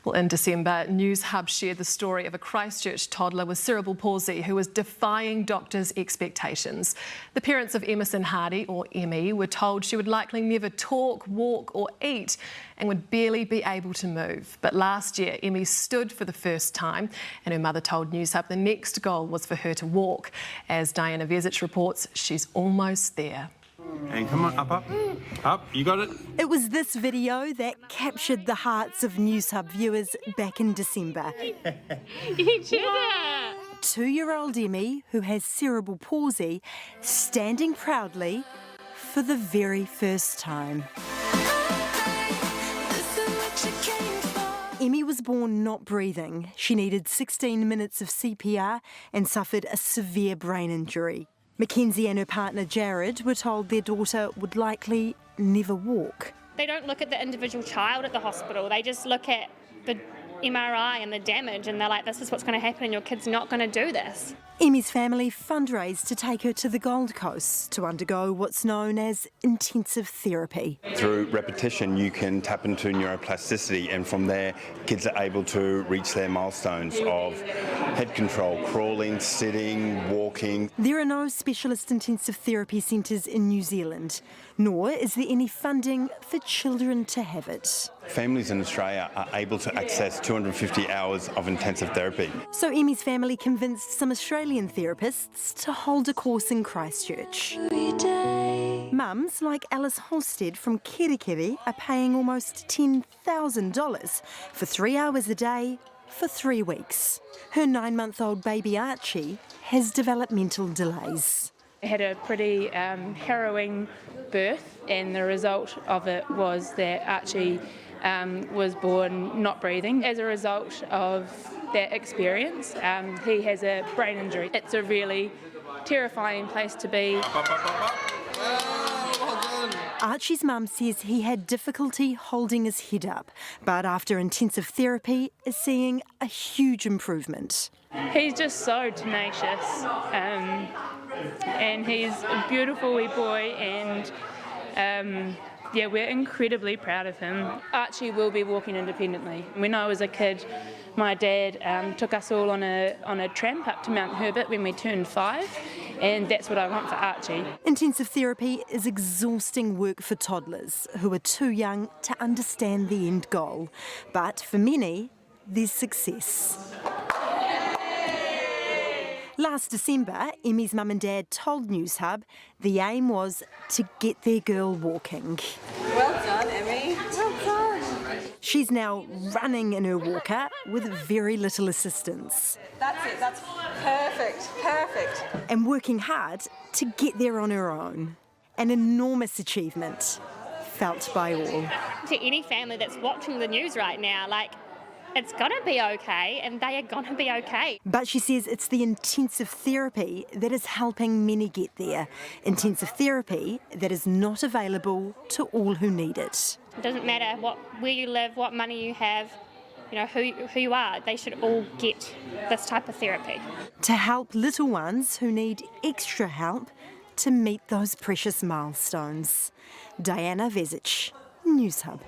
Well, in December, Newshub shared the story of a Christchurch toddler with cerebral palsy who was defying doctors' expectations. The parents of Emersyn Hardie, or Emmy, were told she would likely never talk, walk or eat and would barely be able to move. But last year, Emmy stood for the first time and her mother told Newshub the next goal was for her to walk. As Diana Vezic reports, she's almost there. And come on, up, you got it. It was this video that captured the hearts of Newshub viewers back in December. You did it! 2-year-old Emmy, who has cerebral palsy, standing proudly for the very first time. Emmy was born not breathing. She needed 16 minutes of CPR and suffered a severe brain injury. Mackenzie and her partner Jared were told their daughter would likely never walk. They don't look at the individual child at the hospital, they just look at the MRI and the damage and they're like, this is what's going to happen and your kid's not going to do this. Emmy's family fundraised to take her to the Gold Coast to undergo what's known as intensive therapy. Through repetition, you can tap into neuroplasticity, and from there, kids are able to reach their milestones of head control, crawling, sitting, walking. There are no specialist intensive therapy centres in New Zealand, nor is there any funding for children to have it. Families in Australia are able to access 250 hours of intensive therapy. So Emmy's family convinced some Australian therapists to hold a course in Christchurch. Mums like Alice Holstead from Kerikeri are paying almost $10,000 for 3 hours a day for 3 weeks. Her 9-month-old baby Archie has developmental delays. I had a pretty harrowing birth, and the result of it was that Archie was born not breathing. As a result of that experience, he has a brain injury. It's a really terrifying place to be. Archie's mum says he had difficulty holding his head up, but after intensive therapy is seeing a huge improvement. He's just so tenacious, and he's a beautiful wee boy, and yeah, we're incredibly proud of him. Archie will be walking independently. When I was a kid, my dad took us all on a tramp up to Mount Herbert when we turned 5, and that's what I want for Archie. Intensive therapy is exhausting work for toddlers who are too young to understand the end goal. But for many, there's success. Last December, Emmy's mum and dad told Newshub the aim was to get their girl walking. Well done, Emmy. Well done. She's now running in her walker with very little assistance. That's it. That's perfect. Perfect. And working hard to get there on her own. An enormous achievement felt by all. To any family that's watching the news right now, it's going to be okay, and they are going to be okay. But she says it's the intensive therapy that is helping many get there. Intensive therapy that is not available to all who need it. It doesn't matter where you live, what money you have, who you are. They should all get this type of therapy. To help little ones who need extra help to meet those precious milestones. Diana Vezic, Newshub.